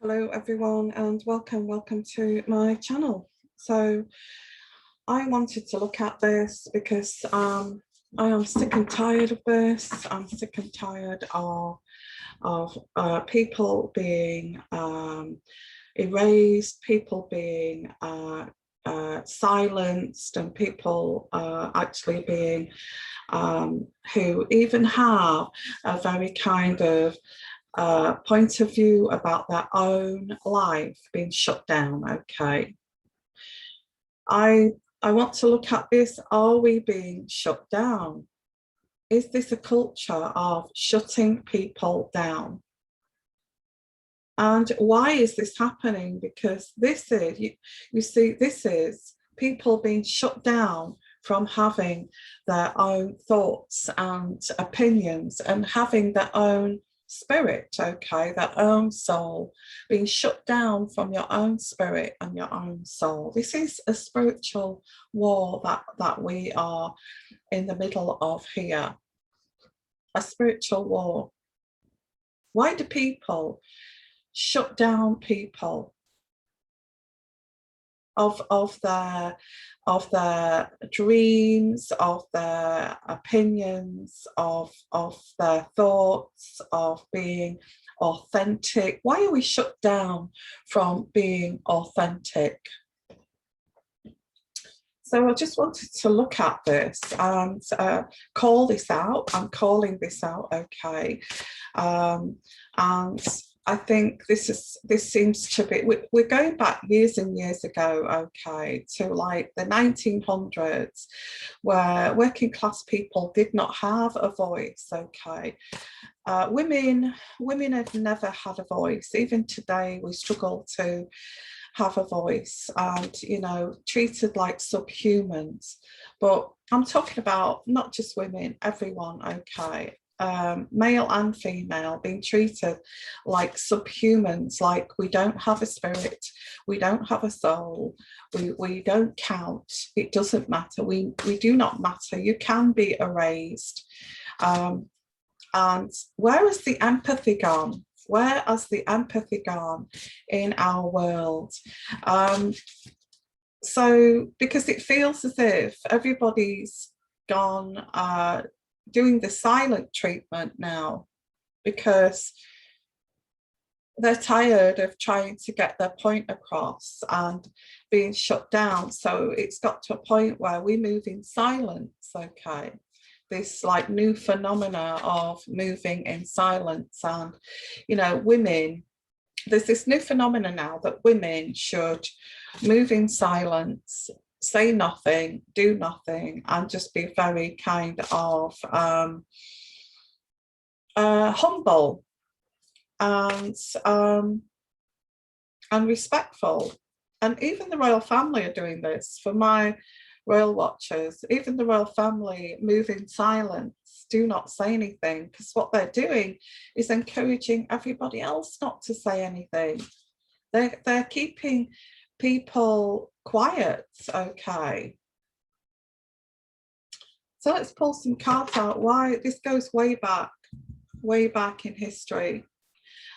Hello everyone and welcome to my channel. So I wanted to look at this because I am sick and tired of this. I'm sick and tired of people being erased, people being silenced, and people actually being who even have a very kind of point of view about their own life being shut down. Okay, I want to look at this. Are we being shut down? Is this a culture of shutting people down? And why is this happening? Because this is, you see, this is people being shut down from having their own thoughts and opinions and having their own spirit, okay, their own soul, being shut down from your own spirit and your own soul. This is a spiritual war that we are in the middle of here, a spiritual war. Why do people shut down people of their dreams, of their opinions, of their thoughts, of being authentic? Why are we shut down from being authentic? So I just wanted to look at this and call this out. I'm calling this out, okay. And I think this seems to be, we're going back years and years ago, okay, to like the 1900s, where working class people did not have a voice, okay. Women have never had a voice. Even today, we struggle to have a voice and, you know, treated like subhumans. But I'm talking about not just women, everyone, okay. Male and female being treated like subhumans, like we don't have a spirit, we don't have a soul, we don't count, it doesn't matter, we do not matter, you can be erased. And where has the empathy gone? Where has the empathy gone in our world? So because it feels as if everybody's gone doing the silent treatment now, because they're tired of trying to get their point across and being shut down. So it's got to a point where we move in silence, okay. This like new phenomena of moving in silence. And, you know, women, there's this new phenomena now that women should move in silence, say nothing, do nothing, and just be very kind of humble and respectful. And even the royal family are doing this. For my royal watchers, even the royal family move in silence, do not say anything, because what they're doing is encouraging everybody else not to say anything. They're keeping people quiet, okay. So let's pull some cards out. Why this goes way back in history.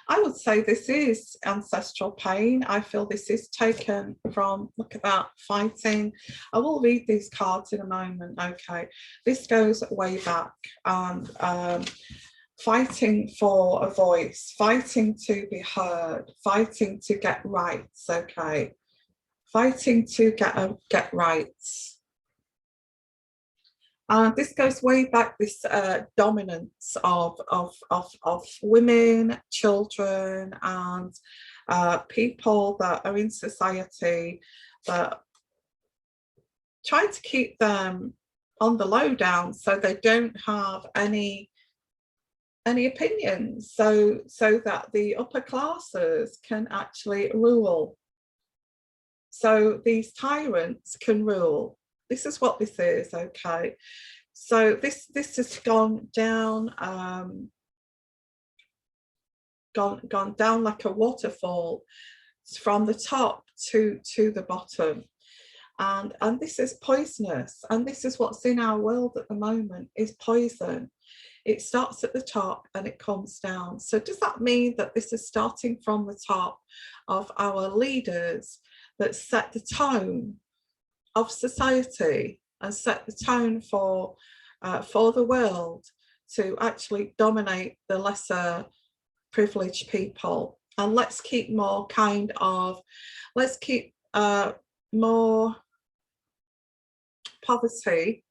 I would say this is ancestral pain. I feel this is taken from, look at that, fighting. I will read these cards in a moment, okay. This goes way back, and fighting for a voice, fighting to be heard, fighting to get rights, okay. Fighting to get rights. This goes way back, this dominance of women, children, and people that are in society that try to keep them on the lowdown so they don't have any opinions, so that the upper classes can actually rule. So these tyrants can rule. This is what this is, okay. So this has gone down, gone down like a waterfall from the top to the bottom, and this is poisonous. And this is what's in our world at the moment, is poison. It starts at the top and it comes down. So does that mean that this is starting from the top of our leaders that set the tone of society and set the tone for the world to actually dominate the lesser privileged people? And let's keep more kind of, let's keep more poverty,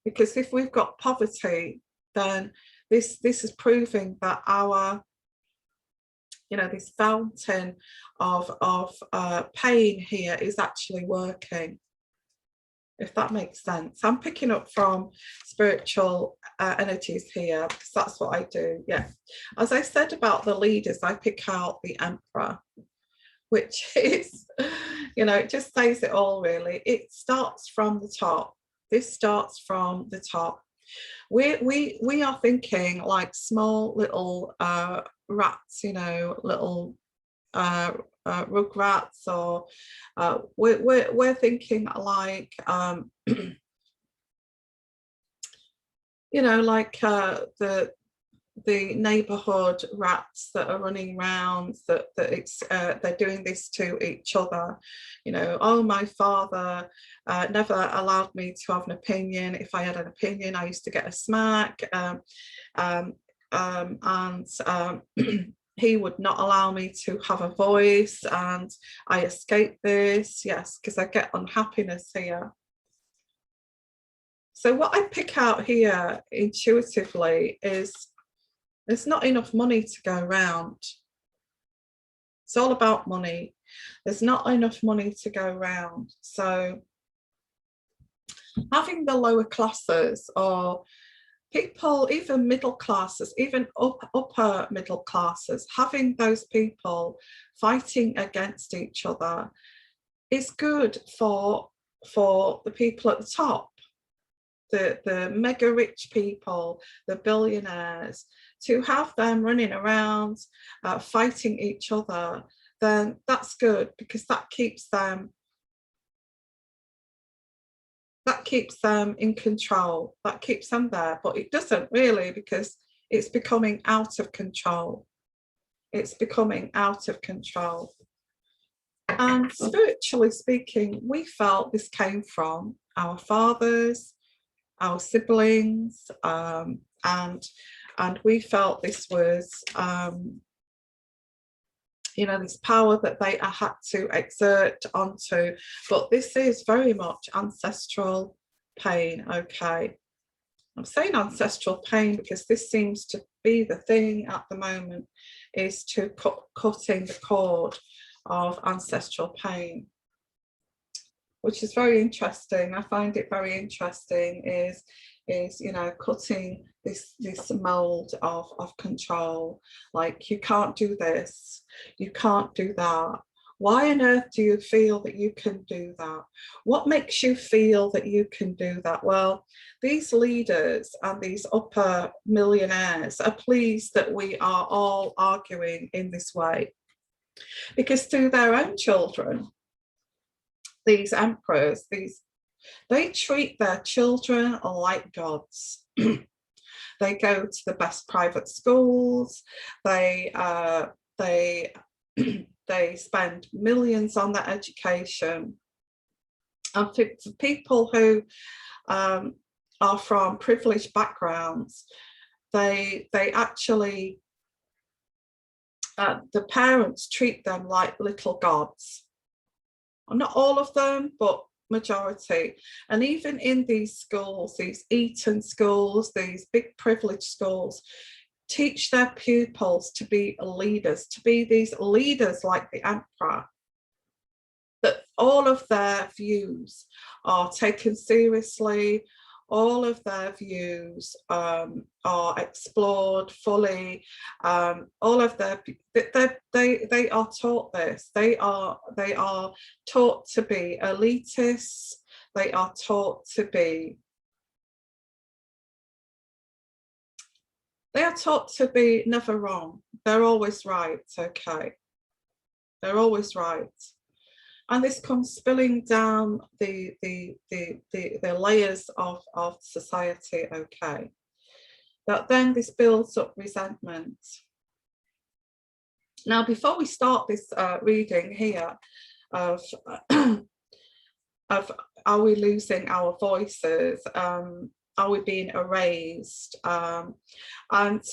because if we've got poverty, then this is proving that our, you know, this fountain of pain here is actually working, if that makes sense. I'm picking up from spiritual energies here because that's what I do. Yeah, as I said about the leaders, I pick out the Emperor, which is, you know, it just says it all really. It starts from the top. This starts from the top. We are thinking like small little rats, you know, little rug rats, or we're thinking like you know, like the neighborhood rats that are running around, that it's they're doing this to each other, you know. Oh, my father never allowed me to have an opinion. If I had an opinion, I used to get a smack, and he would not allow me to have a voice, and I escape this, yes, because I get unhappiness here. So what I pick out here intuitively is there's not enough money to go around. It's all about money. There's not enough money to go around. So having the lower classes, or people, even middle classes, even upper middle classes, having those people fighting against each other is good for the people at the top, the mega rich people, the billionaires. To have them running around fighting each other, then that's good, because that keeps them in control, that keeps them there. But it doesn't really, because it's becoming out of control. It's becoming out of control. And spiritually speaking, we felt this came from our fathers, our siblings, and we felt this was you know, this power that they had to exert onto. But this is very much ancestral pain. Okay, I'm saying ancestral pain because this seems to be the thing at the moment, is to cutting the cord of ancestral pain, which is very interesting. I find it very interesting, is you know, cutting this mold of control. Like, you can't do this, you can't do that. Why on earth do you feel that you can do that? What makes you feel that you can do that? Well, these leaders and these upper millionaires are pleased that we are all arguing in this way, because to their own children, these emperors, they treat their children like gods. They go to the best private schools. They they spend millions on their education. And for people who are from privileged backgrounds, they actually the parents treat them like little gods. Not all of them, but majority. And even in these schools, these Eton schools, these big privileged schools, teach their pupils to be leaders, to be these leaders like the Emperor, that all of their views are taken seriously, all of their views are explored fully. All of they are taught this. They are taught to be elitists. They are taught to be. They are taught to be never wrong. They're always right. Okay, they're always right. And this comes spilling down the layers of society, okay. That then this builds up resentment. Now, before we start this reading here of, of are we losing our voices, are we being erased, and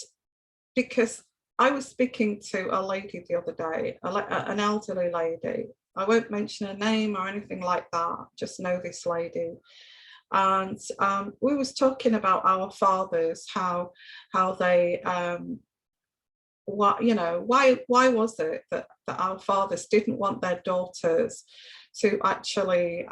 because I was speaking to a lady the other day, an elderly lady. I won't mention her name or anything like that, just know this lady. And we was talking about our fathers, how they, what, you know, why was it that our fathers didn't want their daughters to actually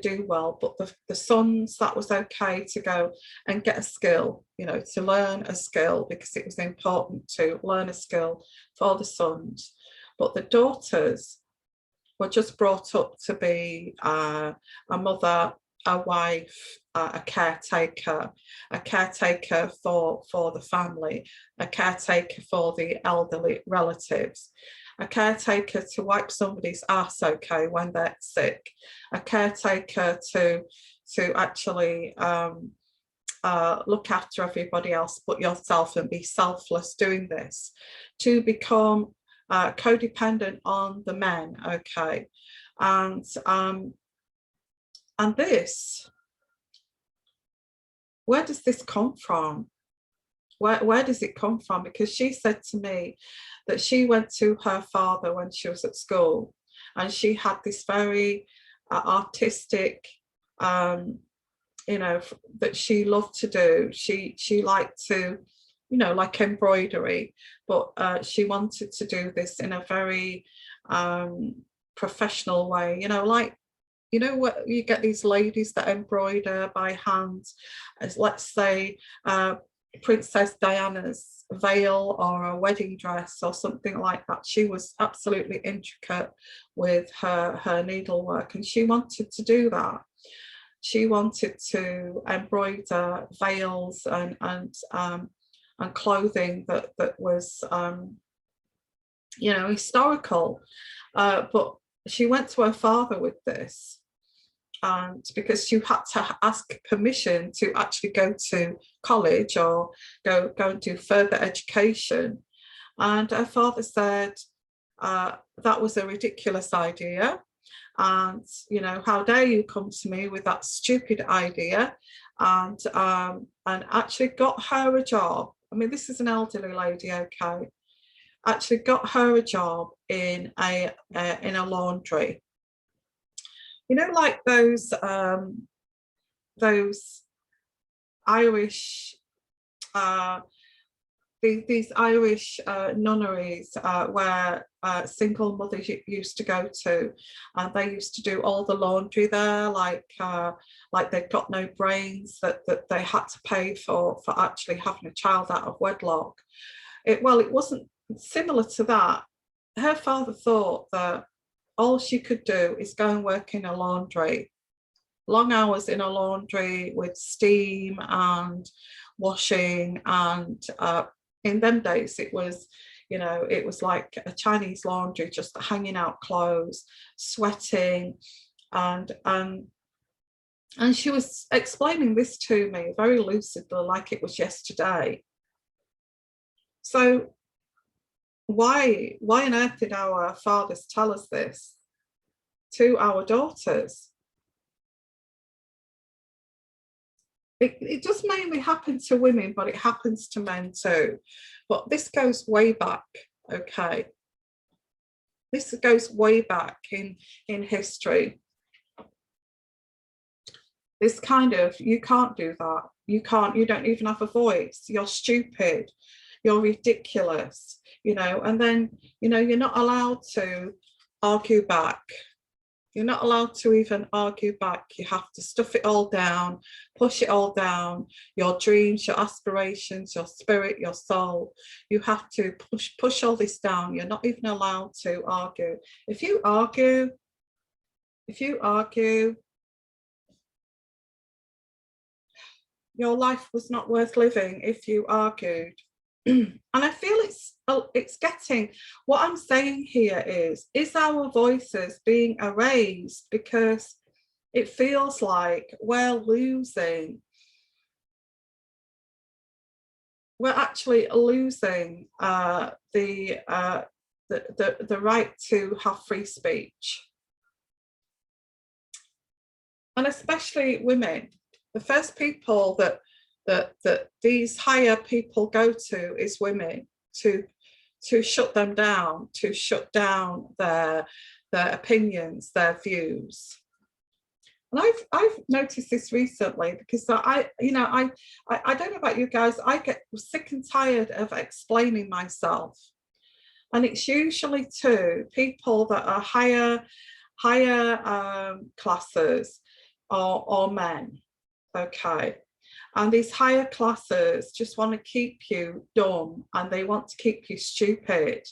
do well, but the sons, that was okay to go and get a skill, you know, to learn a skill, because it was important to learn a skill for the sons. But the daughters were just brought up to be a mother, a wife, a caretaker for the family, a caretaker for the elderly relatives, a caretaker to wipe somebody's ass, okay, when they're sick, a caretaker to actually look after everybody else but yourself and be selfless doing this, to become codependent on the men, okay. And this, where does this come from? Where does it come from? Because she said to me that she went to her father when she was at school, and she had this very artistic, you know, that she loved to do. She liked to, you know, like embroidery, but she wanted to do this in a very professional way, you know, like, you know, what you get these ladies that embroider by hand, as let's say Princess Diana's veil or a wedding dress or something like that. She was absolutely intricate with her needlework, and she wanted to do that. She wanted to embroider veils and clothing that was you know, historical, but she went to her father with this, and because you had to ask permission to actually go to college or go and do further education. And her father said that was a ridiculous idea, and, you know, how dare you come to me with that stupid idea, and actually got her a job. I mean, this is an elderly lady, okay, actually got her a job in a laundry. You know, like those Irish, these Irish nunneries where single mothers used to go to, and they used to do all the laundry there, like they'd got no brains, that they had to pay for actually having a child out of wedlock. Well, it wasn't similar to that. Her father thought that all she could do is go and work in a laundry, long hours in a laundry with steam and washing, and in them days it was, you know, it was like a Chinese laundry, just hanging out clothes, sweating, and she was explaining this to me very lucidly, like it was yesterday. So why on earth did our fathers tell us this to our daughters? It does mainly happen to women, but it happens to men too. But this goes way back, okay? This goes way back in history. This kind of, you can't do that. You don't even have a voice. You're stupid. You're ridiculous, you know, and then, you know, you're not allowed to argue back. You're not allowed to even argue back. You have to stuff it all down, push it all down, your dreams, your aspirations, your spirit, your soul. You have to push all this down. You're not even allowed to argue. If you argue, your life was not worth living if you argued. And I feel it's getting, what I'm saying here is our voices being erased because it feels like we're actually losing the right to have free speech. And especially women, the first people that these higher people go to is women, to shut them down, to shut down their opinions, their views. And I've noticed this recently because I don't know about you guys, I get sick and tired of explaining myself. And it's usually to people that are higher classes or men, okay? And these higher classes just want to keep you dumb, and they want to keep you stupid.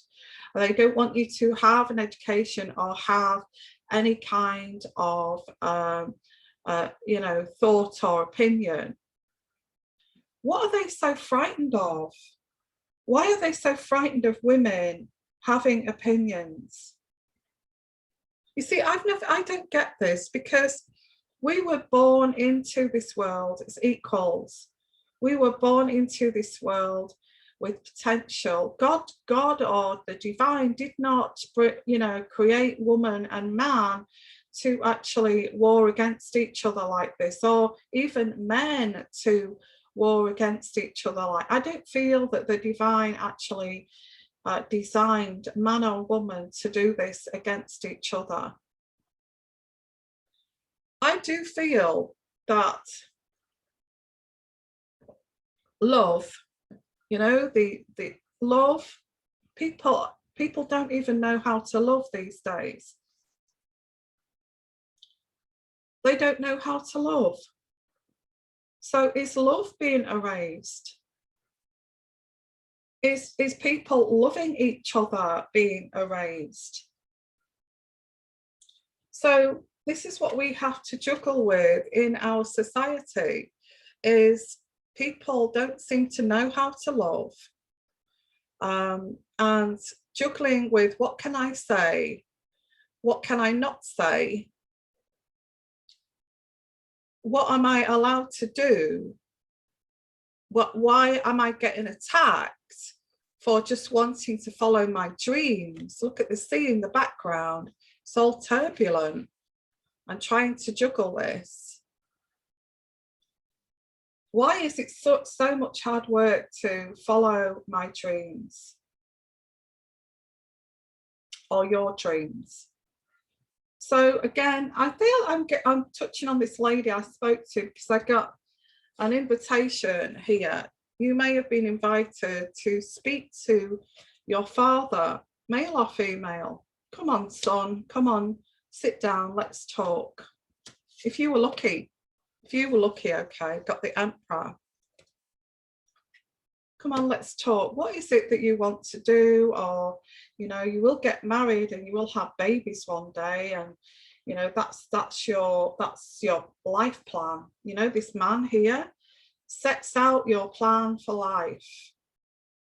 And they don't want you to have an education or have any kind of thought or opinion. What are they so frightened of? Why are they so frightened of women having opinions? You see, I don't get this, because we were born into this world as equals. We were born into this world with potential. God or the divine did not, create woman and man to actually war against each other like this, or even men to war against each other. Like, I don't feel that the divine actually designed man or woman to do this against each other. I do feel that love, the love, people don't even know how to love these days. They don't know how to love. So is love being erased? Is people loving each other being erased? So this is what we have to juggle with in our society, is people don't seem to know how to love, and juggling with what can I say, what can I not say, what am I allowed to do, why am I getting attacked for just wanting to follow my dreams? Look at the sea in the background, it's all turbulent. I'm trying to juggle this. Why is it so much hard work to follow my dreams or your dreams? So again, I feel I'm touching on this lady I spoke to, because I got an invitation here. You may have been invited to speak to your father, male or female. Come on, son, come on, sit down, let's talk. If you were lucky, okay, got the Emperor. Come on, let's talk. What is it that you want to do? Or, you will get married and you will have babies one day, and that's your life plan. This man here sets out your plan for life.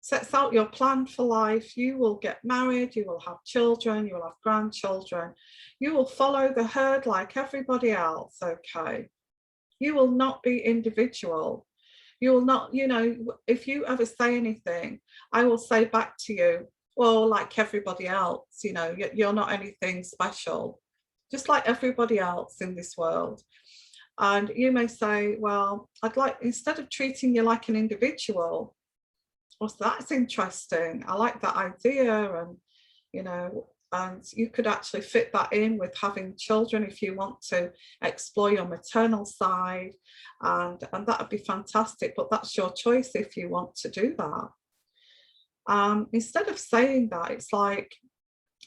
Sets out your plan for life. You will get married, you will have children, you will have grandchildren. You will follow the herd like everybody else, okay? You will not be individual. You will not, if you ever say anything, I will say back to you, well, like everybody else, you're not anything special, just like everybody else in this world. And you may say, well, I'd like, instead of treating you like an individual, well, that's interesting. I like that idea. And, and you could actually fit that in with having children if you want to explore your maternal side, and that would be fantastic, but that's your choice if you want to do that. Instead of saying that, it's like,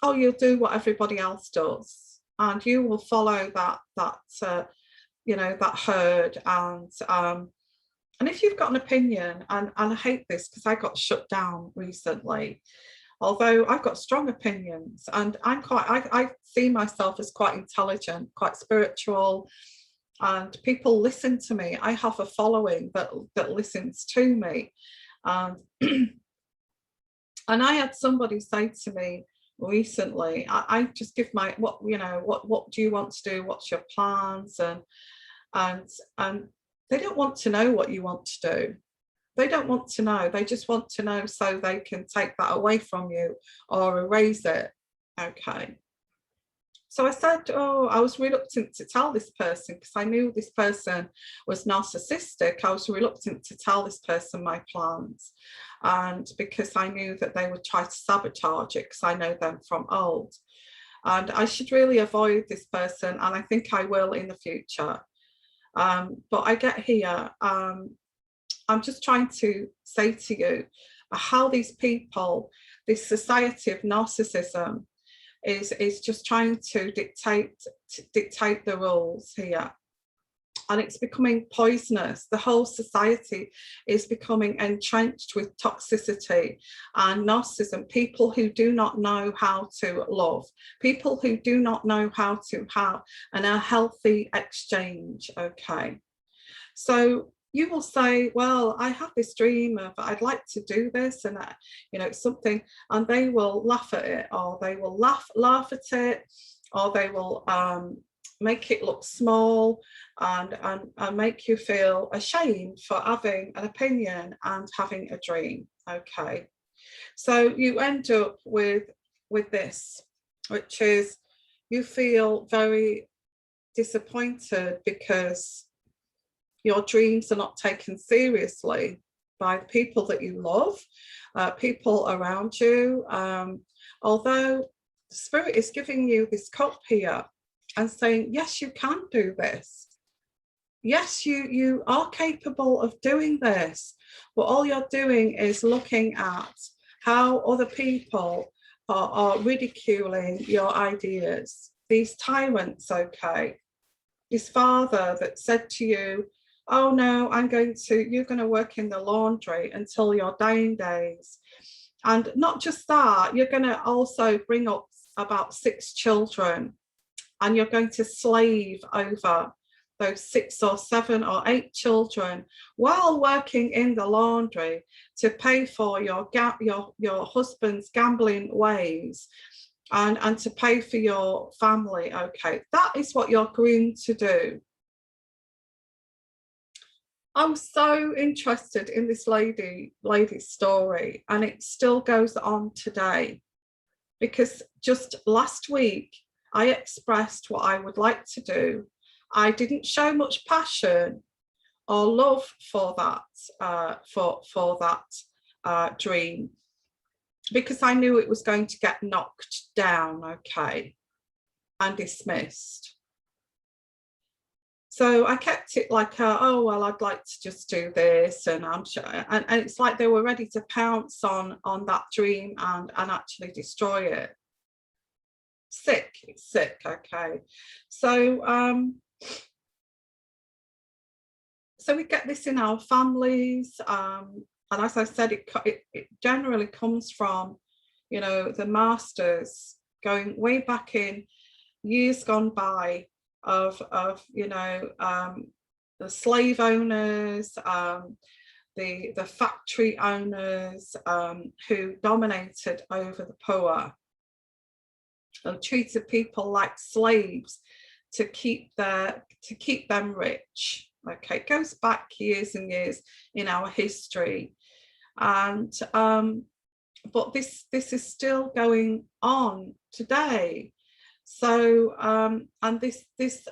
oh, you'll do what everybody else does, and you will follow that herd. And if you've got an opinion, and I hate this because I got shut down recently, although I've got strong opinions, and I see myself as quite intelligent, quite spiritual, and people listen to me. I have a following that listens to me. And And I had somebody say to me recently, I just give my, what do you want to do? What's your plans? And they don't want to know what you want to do. They don't want to know. They just want to know so they can take that away from you or erase it. Okay. So I said, oh, I was reluctant to tell this person because I knew this person was narcissistic. I was reluctant to tell this person my plans. And because I knew that they would try to sabotage it because I know them from old. And I should really avoid this person. And I think I will in the future. But I get here, I'm just trying to say to you how these people, this society of narcissism, is just trying to dictate the rules here. And it's becoming poisonous. The whole society is becoming entrenched with toxicity and narcissism. People who do not know how to love, people who do not know how to have a healthy exchange. Okay. So you will say, well, I have this dream of I'd like to do this, and something, and they will laugh at it, or they will laugh at it, or they will make it look small and make you feel ashamed for having an opinion and having a dream. Okay, so you end up with this, which is you feel very disappointed because your dreams are not taken seriously by the people that you love, people around you. Although the spirit is giving you this cup here and saying, yes, you can do this. Yes, you are capable of doing this. But all you're doing is looking at how other people are ridiculing your ideas. These tyrants, okay. This father that said to you, oh no, you're going to work in the laundry until your dying days. And not just that, you're going to also bring up about 6 children, and you're going to slave over those 6 or 7 or 8 children while working in the laundry to pay for your husband's gambling ways and to pay for your family. Okay, that is what you're groomed to do. I'm so interested in this lady's story, and it still goes on today, because just last week I expressed what I would like to do. I didn't show much passion or love for that dream, because I knew it was going to get knocked down, okay, and dismissed. So I kept it like, oh, well, I'd like to just do this. And I'm sure, and it's like they were ready to pounce on that dream and actually destroy it. It's sick, okay. So, so we get this in our families. And as I said, it generally comes from, the masters going way back in years gone by, of the slave owners, the factory owners, who dominated over the poor and treated people like slaves to keep them rich. Okay, it goes back years and years in our history, and but this is still going on today. So, and this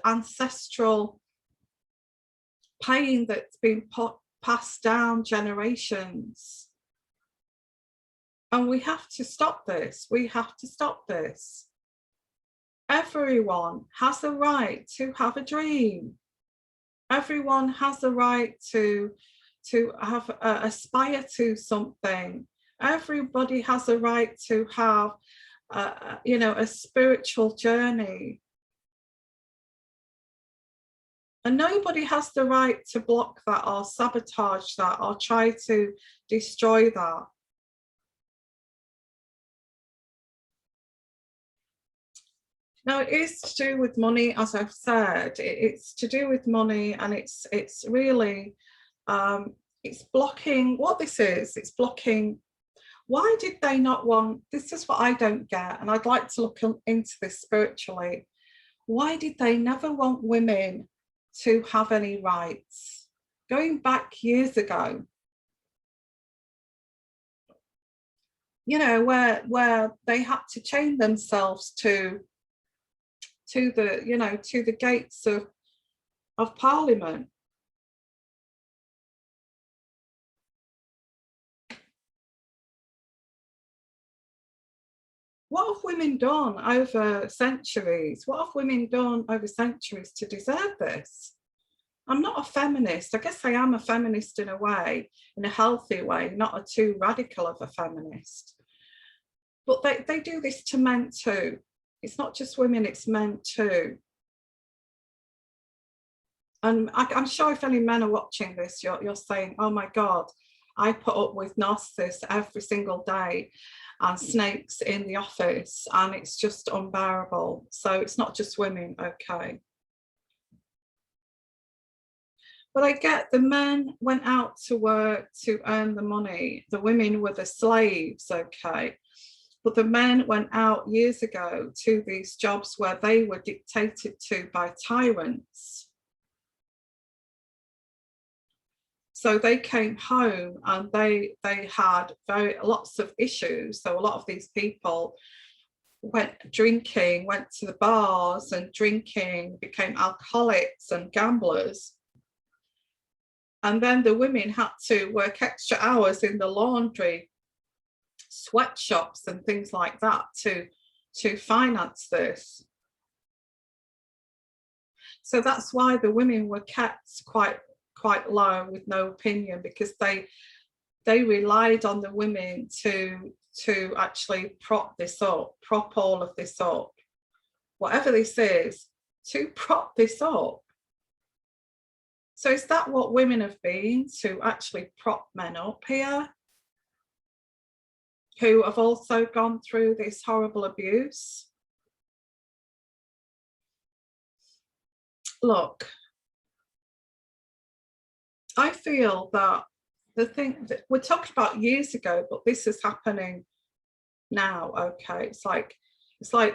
ancestral pain that's been passed down generations. And we have to stop this. We have to stop this. Everyone has a right to have a dream. Everyone has a right to have aspire to something. Everybody has a right to have a spiritual journey. And nobody has the right to block that or sabotage that or try to destroy that. Now, it is to do with money, as I've said. It's to do with money, and it's really it's blocking what this is. It's blocking Why did they not want, this is what I don't get, and I'd like to look into this spiritually. Why did they never want women to have any rights? Going back years ago, you know, where they had to chain themselves to the, you know, to the gates of Parliament. What have women done over centuries? What have women done over centuries to deserve this? I'm not a feminist. I guess I am a feminist in a way, in a healthy way, not a too radical of a feminist. But they do this to men too. It's not just women, it's men too. And I'm sure if any men are watching this, you're saying, oh my God, I put up with narcissists every single day and snakes in the office, and it's just unbearable. So it's not just women, okay. But I get the men went out to work to earn the money. The women were the slaves, okay. But the men went out years ago to these jobs where they were dictated to by tyrants. So they came home and they had lots of issues. So a lot of these people went drinking, went to the bars and drinking, became alcoholics and gamblers. And then the women had to work extra hours in the laundry, sweatshops and things like that to finance this. So that's why the women were kept quite low with no opinion, because they relied on the women to actually prop all of this up, whatever this is, to prop this up. So is that what women have been, to actually prop men up here, who have also gone through this horrible abuse? Look, I feel that the thing that we're talking about years ago, but this is happening now, okay. It's like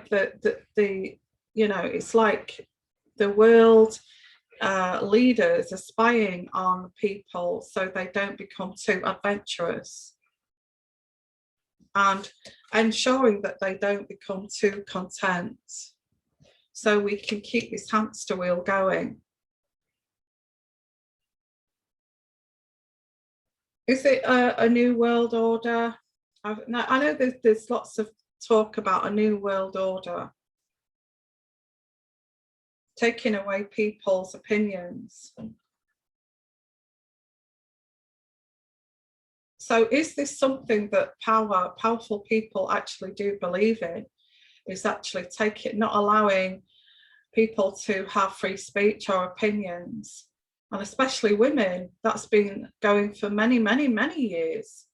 the you know, it's like the world leaders are spying on people so they don't become too adventurous, and ensuring that they don't become too content, so we can keep this hamster wheel going. Is it a new world order? I know there's lots of talk about a new world order, taking away people's opinions. So is this something that powerful people actually do believe in? Is actually not allowing people to have free speech or opinions, and especially women? That's been going for many years.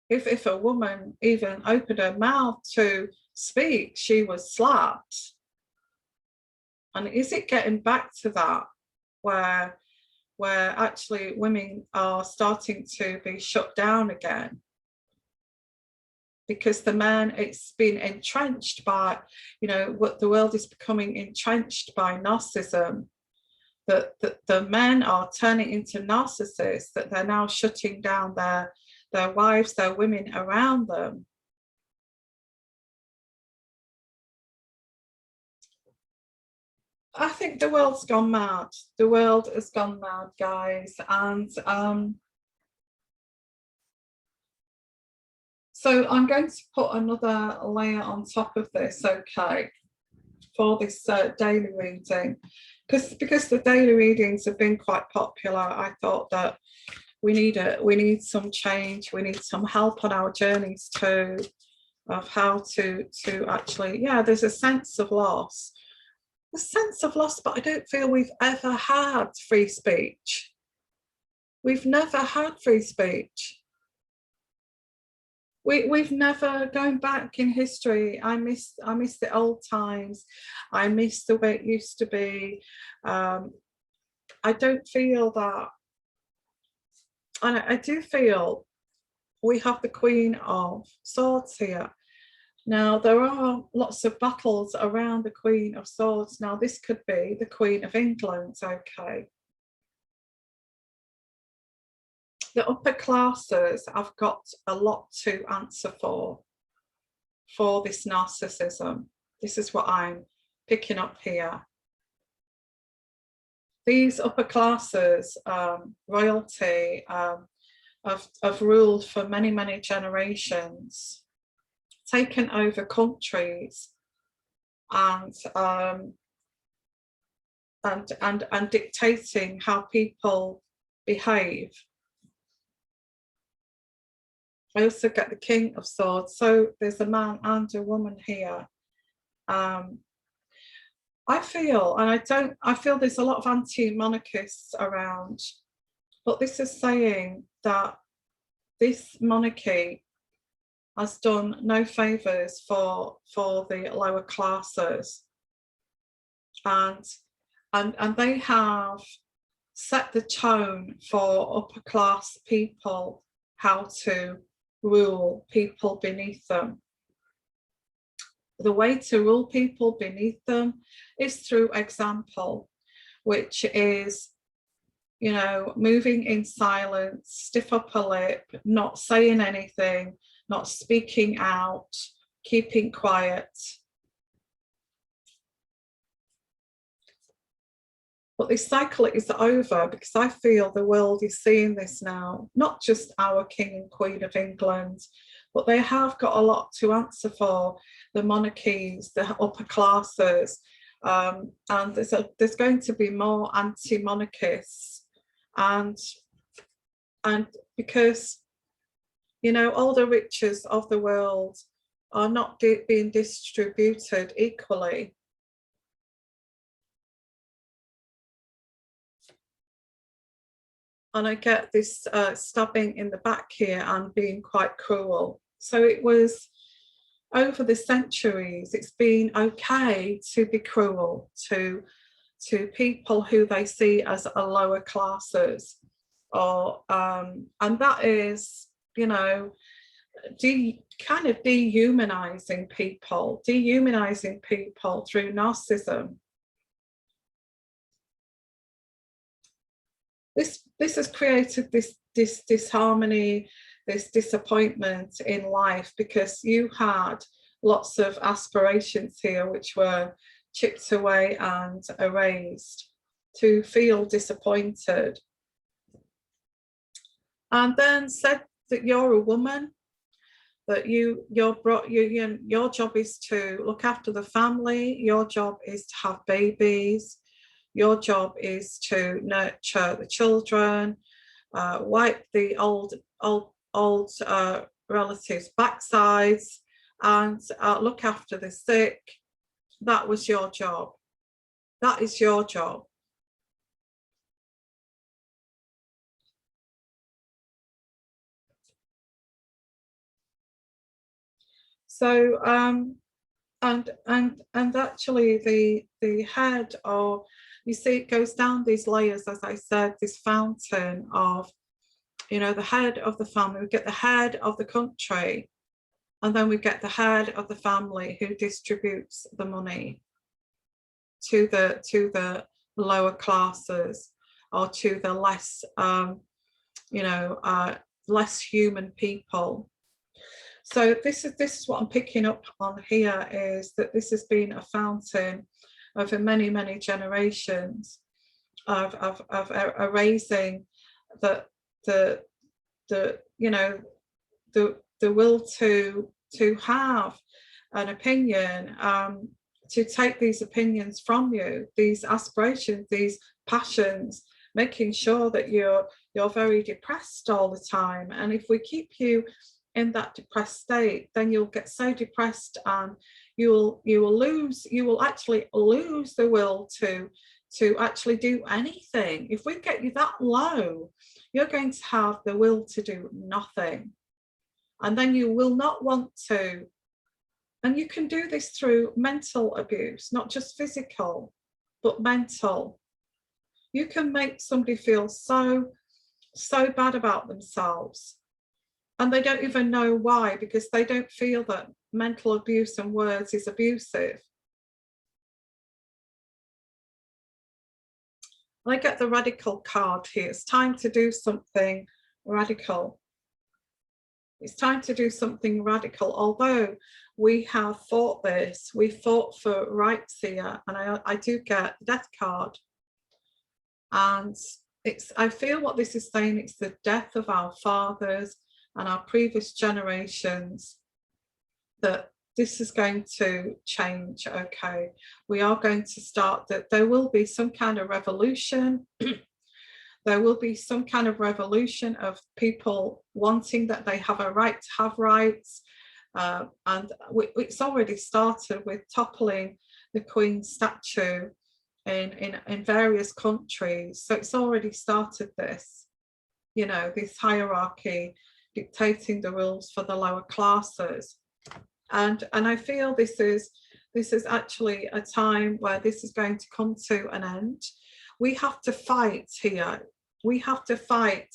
If a woman even opened her mouth to speak, she was slapped. And is it getting back to that, where actually women are starting to be shut down again? Because the men, it's been entrenched by, you know, what the world is becoming entrenched by narcissism, that the men are turning into narcissists, that they're now shutting down their wives, their women around them. I think the world's gone mad. The world has gone mad, guys. And so I'm going to put another layer on top of this, okay, for this daily reading. Because the daily readings have been quite popular, I thought that we need some change. We need some help on our journeys too, of how to actually, yeah, there's a sense of loss. A sense of loss, but I don't feel we've ever had free speech. We've never had free speech. We've never, going back in history, I miss the old times. I miss the way it used to be. I don't feel that. And I do feel we have the Queen of Swords here. Now, there are lots of battles around the Queen of Swords. Now, this could be the Queen of England, okay. The upper classes have got a lot to answer for this narcissism. This is what I'm picking up here. These upper classes, royalty, have ruled for many, many generations, taken over countries, and dictating how people behave. I also get the King of Swords, so there's a man and a woman here. I feel there's a lot of anti-monarchists around, but this is saying that this monarchy has done no favours for the lower classes, and they have set the tone for upper class people how to rule people beneath them. The way to rule people beneath them is through example, which is, you know, moving in silence, stiff upper lip, not saying anything, not speaking out, keeping quiet. But this cycle is over, because I feel the world is seeing this now, not just our King and Queen of England, but they have got a lot to answer for, the monarchies, the upper classes, and there's going to be more anti-monarchists, and because, you know, all the riches of the world are not being distributed equally. And I get this stabbing in the back here and being quite cruel. So it was, over the centuries, it's been okay to be cruel to people who they see as a lower classes, or and that is, you know, kind of dehumanizing people through narcissism. This has created this disharmony, this disappointment in life, because you had lots of aspirations here which were chipped away and erased, to feel disappointed. And then said that you're a woman, that your job is to look after the family, your job is to have babies, your job is to nurture the children, wipe the old relatives' backsides, and look after the sick. That was your job. That is your job. So and actually the head of, you see, it goes down these layers, as I said, this fountain of, you know, the head of the family. We get the head of the country, and then we get the head of the family who distributes the money to the lower classes, or to the less you know, less human people. So this is what I'm picking up on here, is that this has been a fountain over many, many generations of erasing the you know, the will to have an opinion, to take these opinions from you, these aspirations, these passions, making sure that you're very depressed all the time. And if we keep you in that depressed state, then you'll get so depressed, and you will actually lose the will to actually do anything. If we get you that low, you're going to have the will to do nothing, and then you will not want to. And you can do this through mental abuse, not just physical, but mental. You can make somebody feel so bad about themselves, And they don't even know why, because they don't feel that mental abuse and words is abusive. I get the radical card here. It's time to do something radical. It's time to do something radical. Although we have fought this, we fought for rights here, and I do get the death card. And I feel what this is saying, it's the death of our fathers and our previous generations, that this is going to change. Okay, we are going to start that. There will be some kind of revolution. There will be some kind of revolution of people wanting that they have a right to have rights. And it's already started with toppling the Queen's statue in various countries. So it's already started this, you know, this hierarchy dictating the rules for the lower classes. And I feel this is actually a time where this is going to come to an end. We have to fight here. We have to fight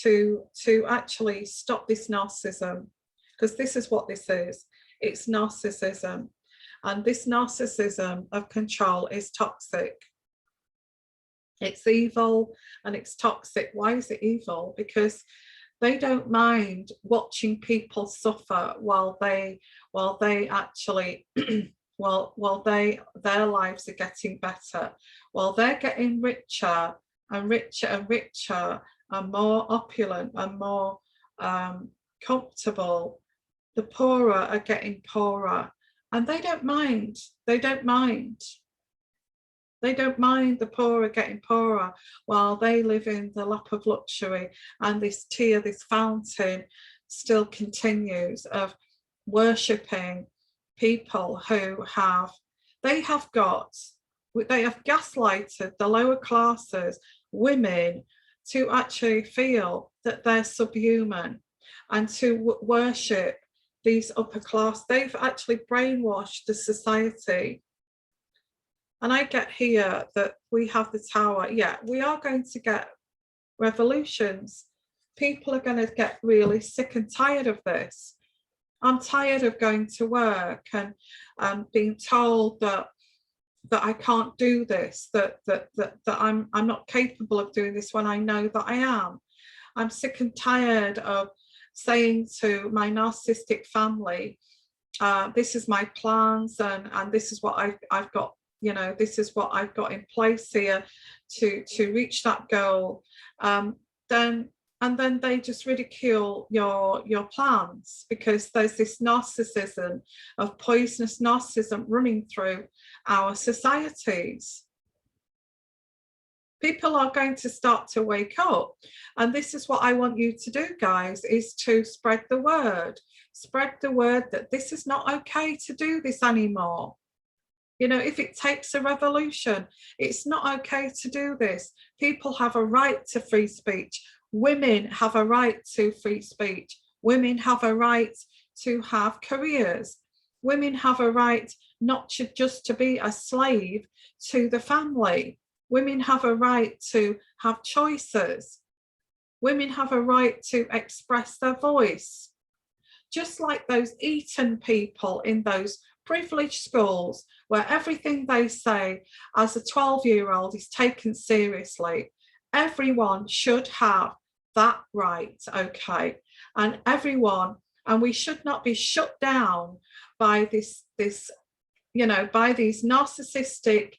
to actually stop this narcissism, because this is what this is. It's narcissism. And this narcissism of control is toxic. It's evil and it's toxic. Why is it evil? Because they don't mind watching people suffer while they actually their lives are getting better, while they're getting richer and richer and richer and more opulent and more comfortable. The poorer are getting poorer, and they don't mind. They don't mind. They don't mind the poorer getting poorer while they live in the lap of luxury, and this tear, this fountain still continues of worshipping people who they have gaslighted the lower classes, women, to actually feel that they're subhuman and to worship these upper class. They've actually brainwashed the society. And I get here that we have the Tower. Yeah, we are going to get revolutions. People are going to get really sick and tired of this. I'm tired of going to work and being told that I can't do this, that I'm not capable of doing this when I know that I am. I'm sick and tired of saying to my narcissistic family, this is my plans and this is what I've got, you know, this is what I've got in place here to reach that goal. And then they just ridicule your plans, because there's this narcissism of poisonous narcissism running through our societies. People are going to start to wake up, and this is what I want you to do, guys, is to spread the word that this is not okay to do this anymore. You know, if it takes a revolution, it's not okay to do this. People have a right to free speech. Women have a right to free speech. Women have a right to have careers. Women have a right not just to be a slave to the family. Women have a right to have choices. Women have a right to express their voice. Just like those Eton people in those privileged schools where everything they say as a 12-year-old is taken seriously. Everyone should have that right, okay? And we should not be shut down by this, you know, by these narcissistic,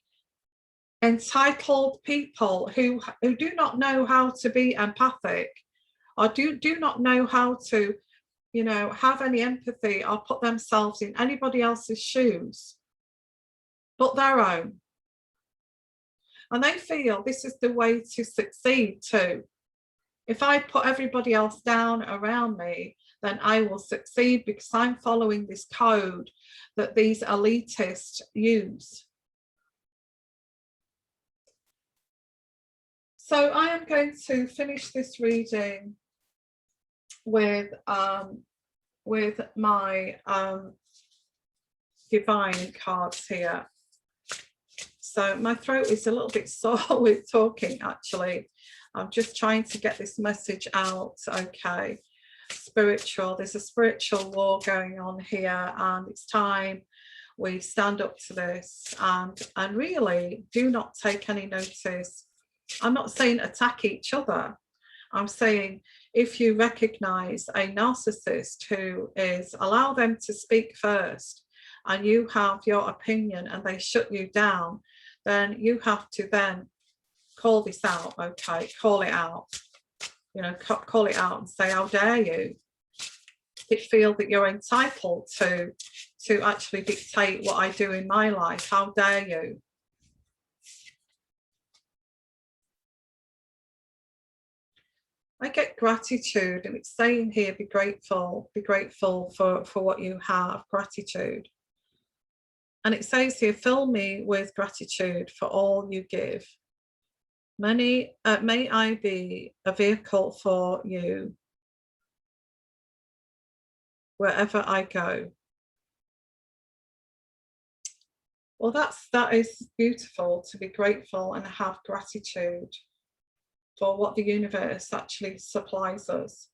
entitled people who do not know how to be empathic, or do not know how to, you know, have any empathy or put themselves in anybody else's shoes but their own. And they feel this is the way to succeed too. If I put everybody else down around me, then I will succeed because I'm following this code that these elitists use. So I am going to finish this reading with my divine cards here. So my throat is a little bit sore with talking, actually. I'm just trying to get this message out. Okay. spiritual. There's a spiritual war going on here, and it's time we stand up to this and really do not take any notice. I'm not saying attack each other. I'm saying if you recognize a narcissist who is, allow them to speak first, and you have your opinion and they shut you down, then you have to then call this out, okay? Call it out, you know, call it out and say, how dare you? You feel that you're entitled to actually dictate what I do in my life. How dare you? I get gratitude, and it's saying here, be grateful for what you have, gratitude. And it says here, fill me with gratitude for all you give. May I be a vehicle for you wherever I go. Well, that is beautiful, to be grateful and have gratitude for what the universe actually supplies us.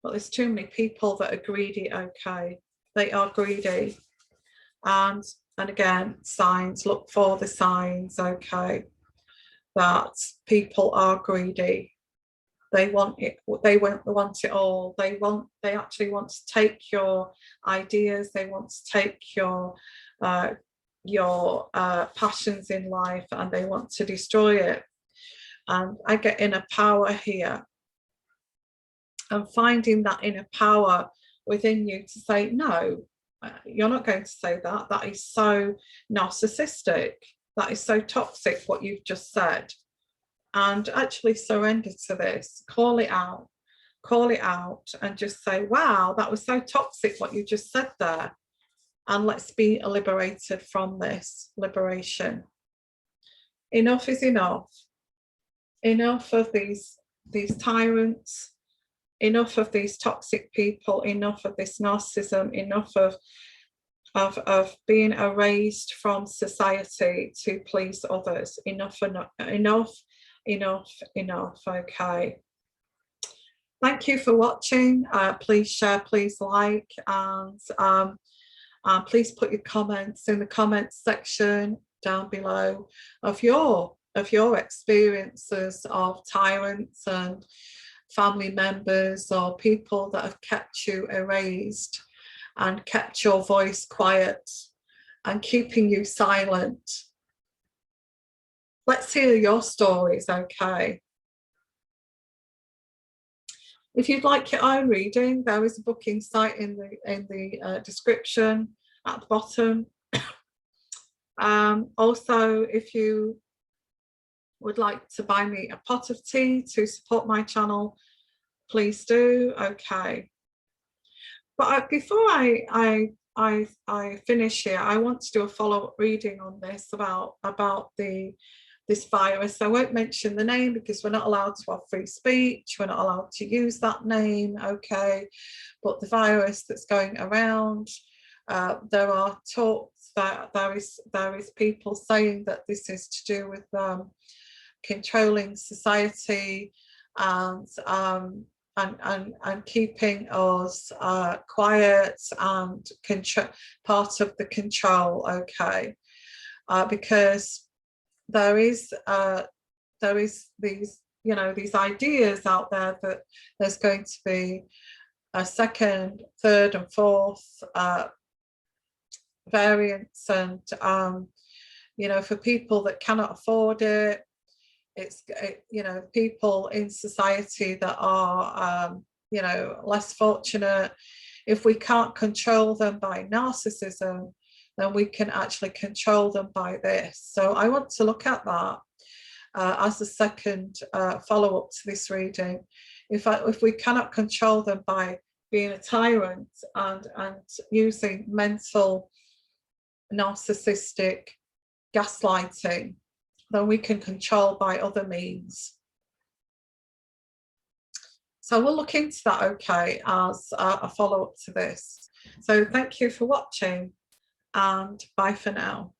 But there's too many people that are greedy, okay? They are greedy. And again, signs, look for the signs, okay, that people are greedy. They want it, they want it all. They actually want to take your ideas, they want to take your passions in life, and they want to destroy it. And I get inner power here, and finding that inner power within you to say, no, you're not going to say that. That is so narcissistic. That is so toxic, what you've just said. And actually surrender to this, call it out, and just say, wow, that was so toxic what you just said there. And let's be liberated from this. Liberation. Enough is enough. Enough of these tyrants, enough of these toxic people, enough of this narcissism, enough of being erased from society to please others. Enough, okay. Thank you for watching. Please share, please like, and please put your comments in the comments section down below of your experiences of tyrants and family members or people that have kept you erased and kept your voice quiet and keeping you silent. Let's hear your stories, okay? If you'd like your own reading, there is a booking site in the description at the bottom. Also, if you would like to buy me a pot of tea to support my channel, please do, okay. But before I finish here, I want to do a follow-up reading on this about this virus. I won't mention the name because we're not allowed to have free speech. We're not allowed to use that name, okay. But the virus that's going around, there are talks that there is people saying that this is to do with controlling society and keeping us quiet and part of the control, okay. Because there is these, you know, these ideas out there that there's going to be a second, third and fourth variants, and you know, for people that cannot afford it, you know, people in society that are you know, less fortunate, if we can't control them by narcissism, then we can actually control them by this. So I want to look at that as a second follow-up to this reading. If we cannot control them by being a tyrant and using mental narcissistic gaslighting, then we can control by other means. So we'll look into that, okay, as a follow-up to this. So thank you for watching, and bye for now.